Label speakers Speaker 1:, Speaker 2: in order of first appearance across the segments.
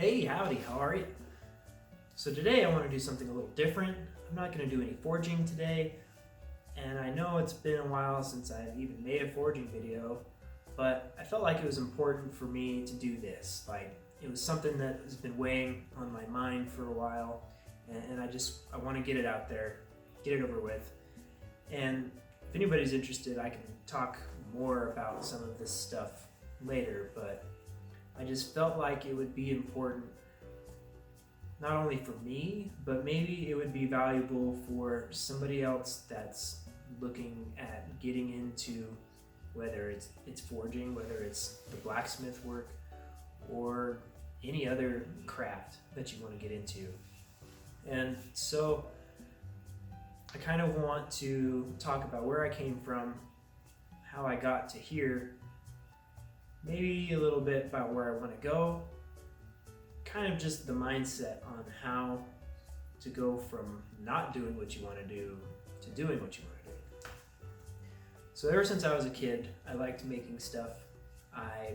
Speaker 1: Hey, howdy, how are you? So today I want to do something a little different. I'm not going to do any forging today, and I know it's been a while since I've even made a forging video, but I felt like it was important for me to do this. Like, it was something that has been weighing on my mind for a while, and I want to get it out there, get it over with. And if anybody's interested, I can talk more about some of this stuff later, but I just felt like it would be important not only for me, but maybe it would be valuable for somebody else that's looking at getting into, whether it's forging, whether it's the blacksmith work, or any other craft that you want to get into. And so I kind of want to talk about where I came from, how I got to here, maybe a little bit about where I want to go, kind of just the mindset on how to go from not doing what you want to do to doing what you want to do. So ever since I was a kid, I liked making stuff. I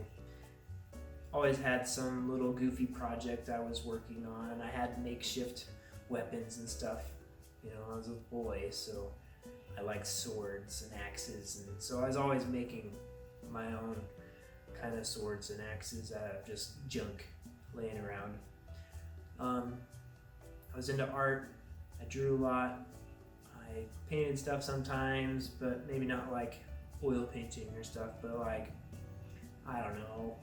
Speaker 1: always had some little goofy project I was working on, and I had makeshift weapons and stuff. You know, I was a boy, so I liked swords and axes, and so I was always making my own kind of swords and axes out of just junk laying around. I was into art. I drew a lot. I painted stuff sometimes, but maybe not like oil painting or stuff, but like, I don't know,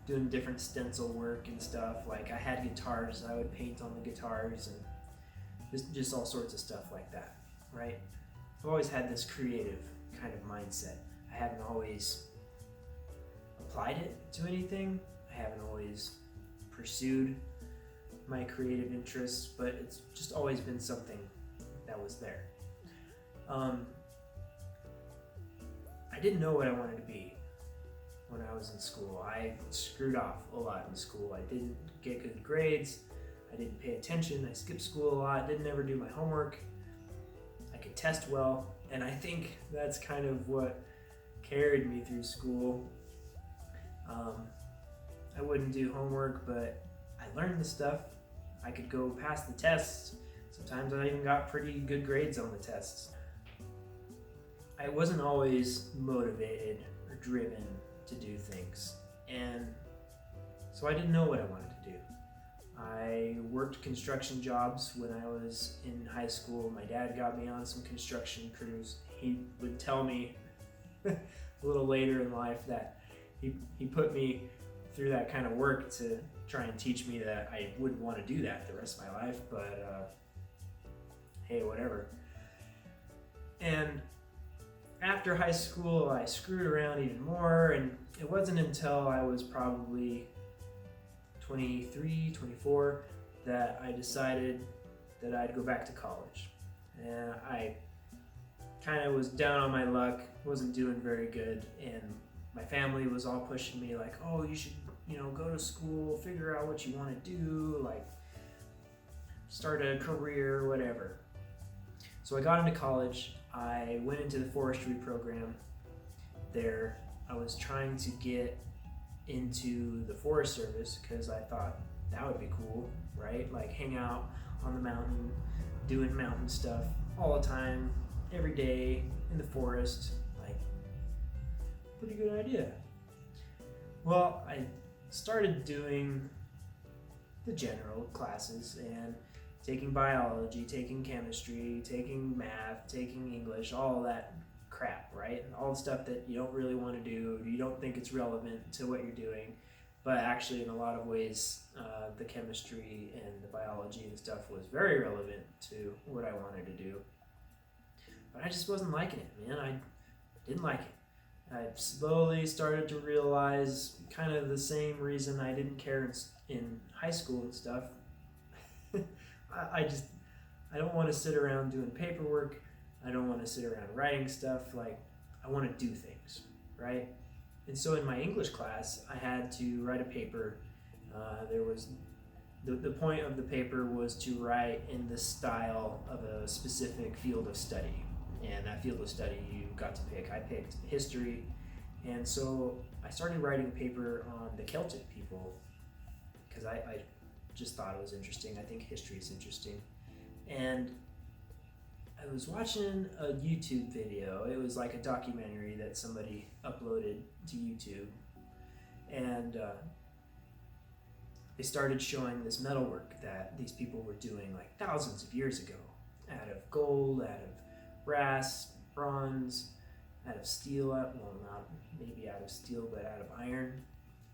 Speaker 1: doing different stencil work and stuff. Like, I had guitars, I would paint on the guitars, and just all sorts of stuff like that, right? I've always had this creative kind of mindset. I haven't always applied it to anything. I haven't always pursued my creative interests, but it's just always been something that was there. I didn't know what I wanted to be when I was in school. I screwed off a lot in school. I didn't get good grades. I didn't pay attention. I skipped school a lot. Didn't ever do my homework. I could test well, and I think that's kind of what carried me through school. I wouldn't do homework, but I learned the stuff. I could go pass the tests. Sometimes I even got pretty good grades on the tests. I wasn't always motivated or driven to do things, and so I didn't know what I wanted to do. I worked construction jobs when I was in high school. My dad got me on some construction crews. He would tell me a little later in life that he put me through that kind of work to try and teach me that I wouldn't want to do that the rest of my life, but hey, whatever. And after high school, I screwed around even more, and it wasn't until I was probably 23, 24 that I decided that I'd go back to college. And I kind of was down on my luck, wasn't doing very good, and my family was all pushing me like, oh, you should, go to school, figure out what you want to do, like start a career, whatever. So I got into college. I went into the forestry program there. I was trying to get into the Forest Service because I thought that would be cool, right? Like, hang out on the mountain, doing mountain stuff all the time, every day in the forest. Like, pretty good idea. Well, I started doing the general classes and taking biology, taking chemistry, taking math, taking English, all that crap, right? All the stuff that you don't really want to do, you don't think it's relevant to what you're doing, but actually in a lot of ways, the chemistry and the biology and stuff was very relevant to what I wanted to do. But I just wasn't liking it, man. I didn't like it. I slowly started to realize kind of the same reason I didn't care in high school and stuff. I don't want to sit around doing paperwork. I don't want to sit around writing stuff. Like, I want to do things, right? And so in my English class, I had to write a paper. There was the point of the paper was to write in the style of a specific field of study. And that field of study you got to pick. I picked history. And so I started writing a paper on the Celtic people because I just thought it was interesting. I think history is interesting. And I was watching a YouTube video. It was like a documentary that somebody uploaded to YouTube. And they started showing this metalwork that these people were doing like thousands of years ago, out of gold, out of brass, bronze, out of steel, well, not maybe out of steel, but out of iron.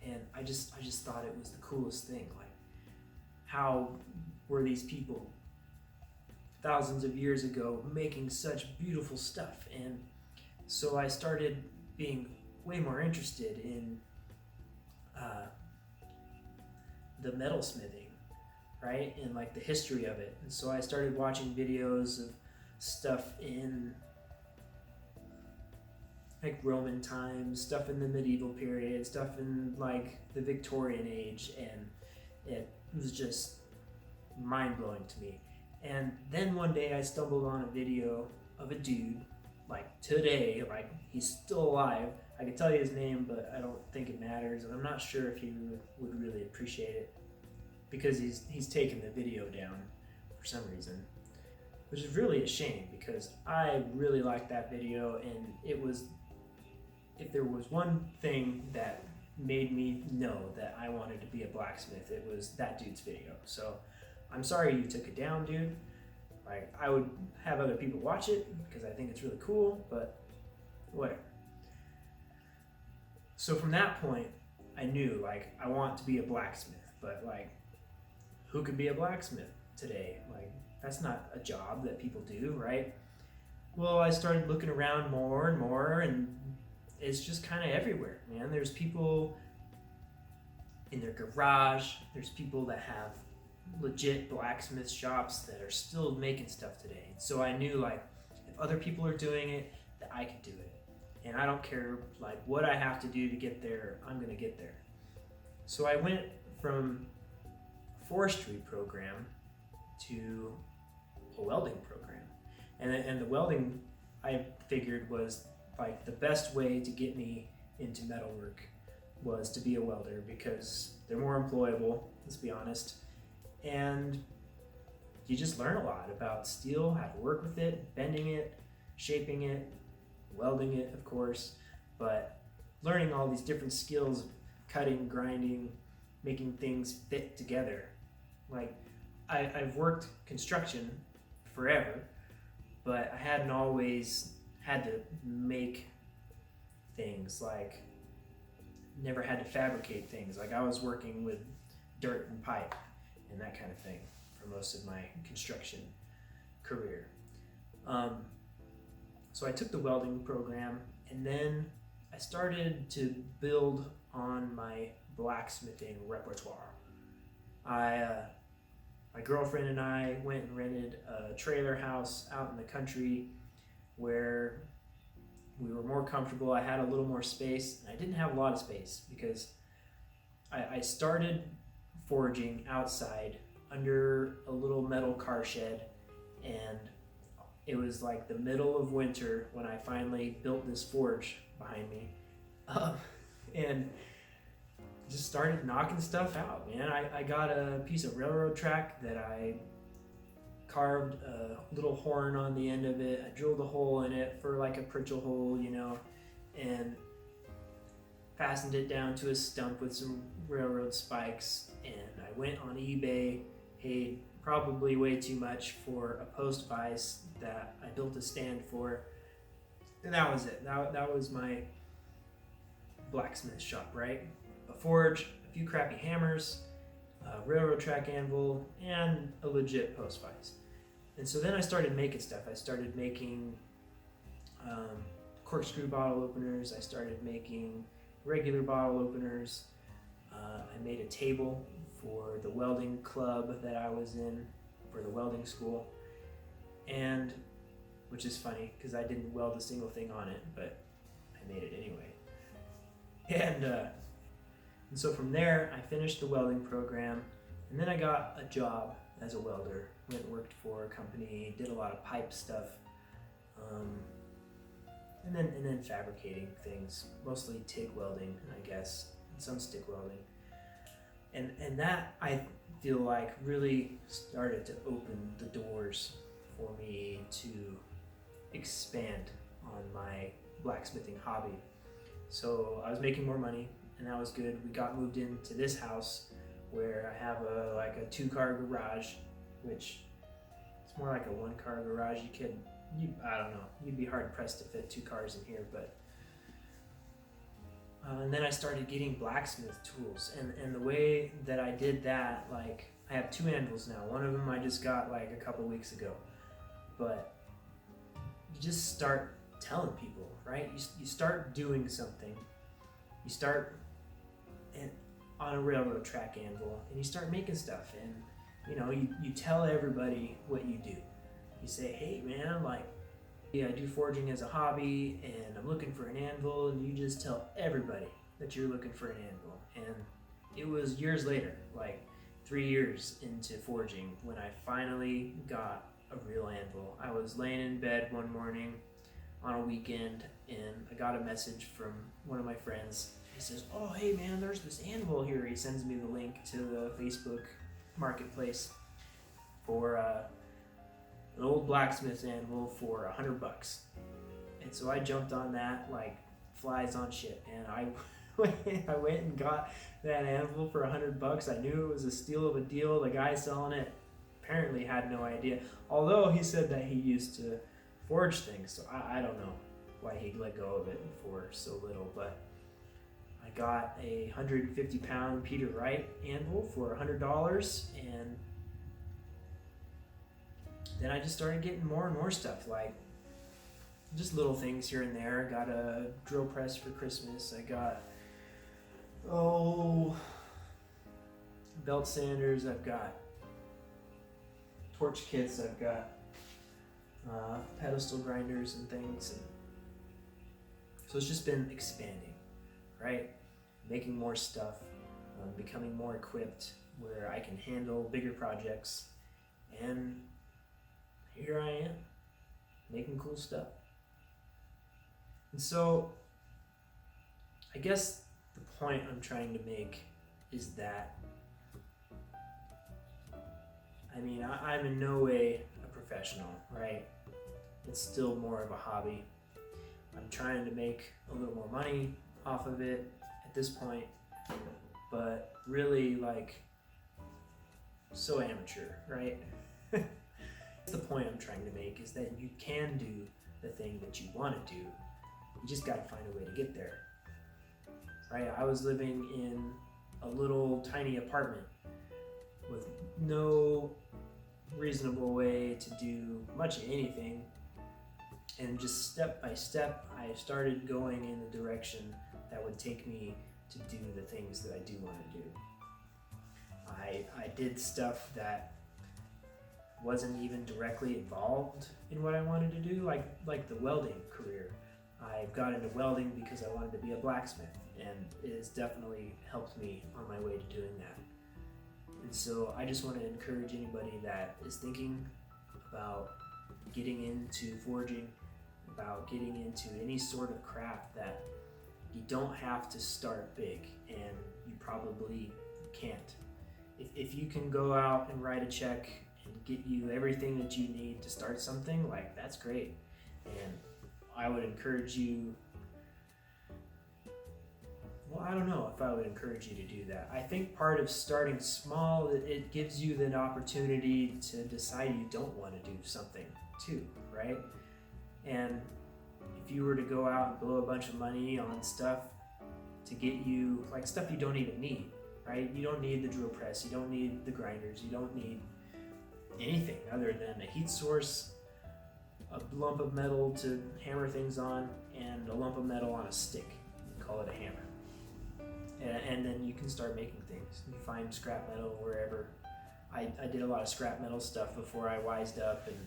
Speaker 1: And I just thought it was the coolest thing. Like, how were these people thousands of years ago making such beautiful stuff? And so I started being way more interested in the metalsmithing, right? And like the history of it. And so I started watching videos of stuff in like Roman times, stuff in the medieval period, stuff in like the Victorian age, and it was just mind-blowing to me. And then one day I stumbled on a video of a dude, like today, like he's still alive. I could tell you his name, but I don't think it matters, and I'm not sure if he would really appreciate it, because he's taken the video down for some reason, which is really a shame, because I really liked that video, and it was, if there was one thing that made me know that I wanted to be a blacksmith, it was that dude's video. So I'm sorry you took it down, dude. Like, I would have other people watch it because I think it's really cool, but whatever. So from that point, I knew, like, I want to be a blacksmith, but like, who could be a blacksmith today? Like, that's not a job that people do, right? Well, I started looking around more and more, and it's just kind of everywhere, man. There's people in their garage. There's people that have legit blacksmith shops that are still making stuff today. So I knew, like, if other people are doing it, that I could do it. And I don't care like what I have to do to get there, I'm gonna get there. So I went from a forestry program to a welding program. And the welding, I figured, was like the best way to get me into metalwork was to be a welder, because they're more employable, let's be honest. And you just learn a lot about steel, how to work with it, bending it, shaping it, welding it, of course, but learning all these different skills of cutting, grinding, making things fit together. Like, I've worked construction forever, but I hadn't always had to make things, like never had to fabricate things. Like, I was working with dirt and pipe and that kind of thing for most of my construction career. So I took the welding program, and then I started to build on my blacksmithing repertoire. My girlfriend and I went and rented a trailer house out in the country where we were more comfortable. I had a little more space, and I didn't have a lot of space because I started forging outside under a little metal car shed, and it was like the middle of winter when I finally built this forge behind me, and just started knocking stuff out, man. I got a piece of railroad track that I carved a little horn on the end of it. I drilled a hole in it for like a pritchel hole, you know, and fastened it down to a stump with some railroad spikes. And I went on eBay, paid probably way too much for a post vise that I built a stand for, and that was it. That was my blacksmith shop, right? A forge, a few crappy hammers, a railroad track anvil, and a legit post vise. And so then I started making stuff. I started making corkscrew bottle openers. I started making regular bottle openers. I made a table for the welding club that I was in, for the welding school, and which is funny because I didn't weld a single thing on it, but I made it anyway. And so from there, I finished the welding program, and then I got a job as a welder. Went and worked for a company, did a lot of pipe stuff, and then fabricating things, mostly TIG welding, I guess, and some stick welding. And that, I feel like, really started to open the doors for me to expand on my blacksmithing hobby. So I was making more money, and that was good. We got moved into this house where I have a 2-car garage, which it's more like a 1-car garage. I don't know, you'd be hard pressed to fit 2 cars in here, but and then I started getting blacksmith tools, and the way that I did that, like, I have 2 anvils now. One of them I just got like a couple weeks ago, but you just start telling people, right? You start doing something. You start on a railroad track anvil, and you start making stuff, and you tell everybody what you do. You say, hey man, like, I do forging as a hobby, and I'm looking for an anvil, and you just tell everybody that you're looking for an anvil. And it was years later, like 3 years into forging, when I finally got a real anvil. I was laying in bed one morning on a weekend, and I got a message from one of my friends. He says, oh hey man, there's this anvil here. He sends me the link to the Facebook marketplace for an old blacksmith anvil for $100. And so I jumped on that like flies on shit, and I went and got that anvil for $100. I knew it was a steal of a deal. The guy selling it apparently had no idea, although he said that he used to forge things, so I don't know why he'd let go of it for so little. But I got a 150-pound Peter Wright anvil for $100, and then I just started getting more and more stuff, like just little things here and there. I got a drill press for Christmas. I got belt sanders. I've got torch kits. I've got pedestal grinders and things. And so it's just been expanding, right? Making more stuff, becoming more equipped where I can handle bigger projects, and here I am, making cool stuff. And so, I guess the point I'm trying to make is that, I mean, I'm in no way a professional, right? It's still more of a hobby. I'm trying to make a little more money off of it at this point, but really, like, so amateur, right? The point I'm trying to make is that you can do the thing that you want to do. You just got to find a way to get there, right? I was living in a little tiny apartment with no reasonable way to do much of anything, and just step by step I started going in the direction that would take me to do the things that I do want to do. I did stuff that wasn't even directly involved in what I wanted to do, like the welding career. I got into welding because I wanted to be a blacksmith, and it has definitely helped me on my way to doing that. And so I just want to encourage anybody that is thinking about getting into forging, about getting into any sort of craft, that you don't have to start big, and you probably can't. If you can go out and write a check and get you everything that you need to start something, like, that's great. And I would encourage you, well, I don't know if I would encourage you to do that. I think part of starting small, it gives you the opportunity to decide you don't want to do something too, right? And if you were to go out and blow a bunch of money on stuff to get you, like, stuff you don't even need, right? You don't need the drill press, you don't need the grinders, you don't need anything other than a heat source, a lump of metal to hammer things on, and a lump of metal on a stick. You call it a hammer. And then you can start making things. You find scrap metal wherever. I did a lot of scrap metal stuff before I wised up and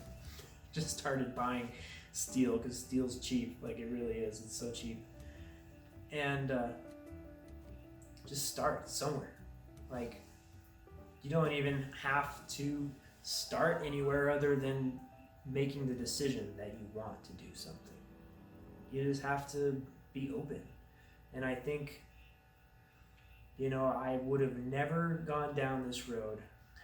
Speaker 1: just started buying steel, because steel's cheap. Like, it really is. It's so cheap. And just start somewhere. Like, you don't even have to start anywhere other than making the decision that you want to do something. You just have to be open. And I think You know, I would have never gone down this road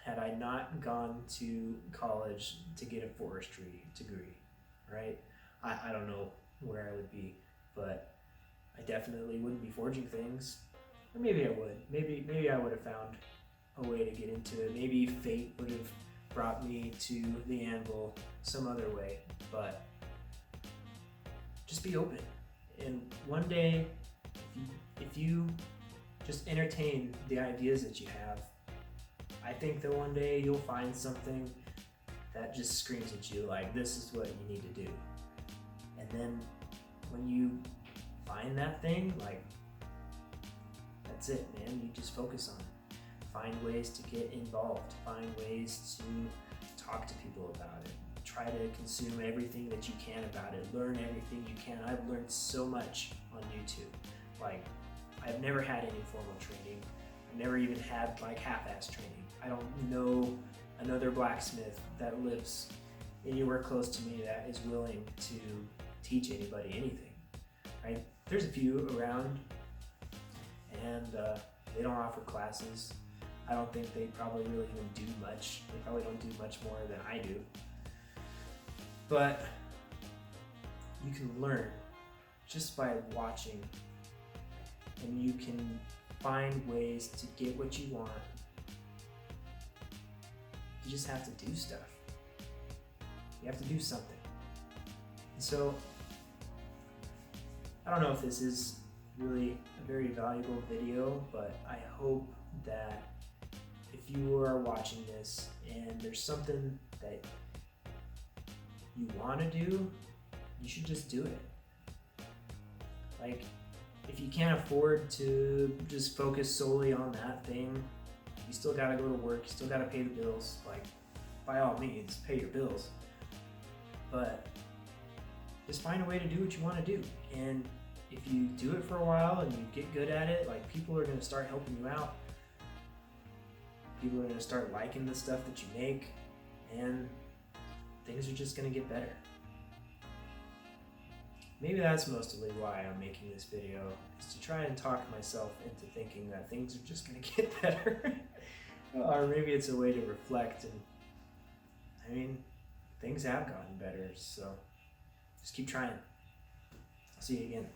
Speaker 1: had I not gone to college to get a forestry degree, right? I don't know where I would be, but I definitely wouldn't be forging things. Or maybe I would. Maybe I would have found a way to get into it. Maybe fate would have brought me to the anvil some other way, but just be open. And one day, if you just entertain the ideas that you have, I think that one day you'll find something that just screams at you like, this is what you need to do. And then when you find that thing, like, that's it, man. You just focus on it. Find ways to get involved. Find ways to talk to people about it. Try to consume everything that you can about it. Learn everything you can. I've learned so much on YouTube. Like, I've never had any formal training. I've never even had like half-ass training. I don't know another blacksmith that lives anywhere close to me that is willing to teach anybody anything, right? There's a few around, and they don't offer classes. I don't think they probably really even do much. They probably don't do much more than I do. But you can learn just by watching, and you can find ways to get what you want. You just have to do stuff. You have to do something. And so, I don't know if this is really a very valuable video, but I hope that if you are watching this and there's something that you want to do, you should just do it. Like, if you can't afford to just focus solely on that thing, you still gotta go to work, you still gotta pay the bills. Like, by all means, pay your bills. But just find a way to do what you want to do. And if you do it for a while and you get good at it, like, people are gonna start helping you out. People are gonna start liking the stuff that you make, and things are just gonna get better. Maybe that's mostly why I'm making this video, is to try and talk myself into thinking that things are just gonna get better. Or maybe it's a way to reflect, and I mean, things have gotten better, so just keep trying. I'll see you again.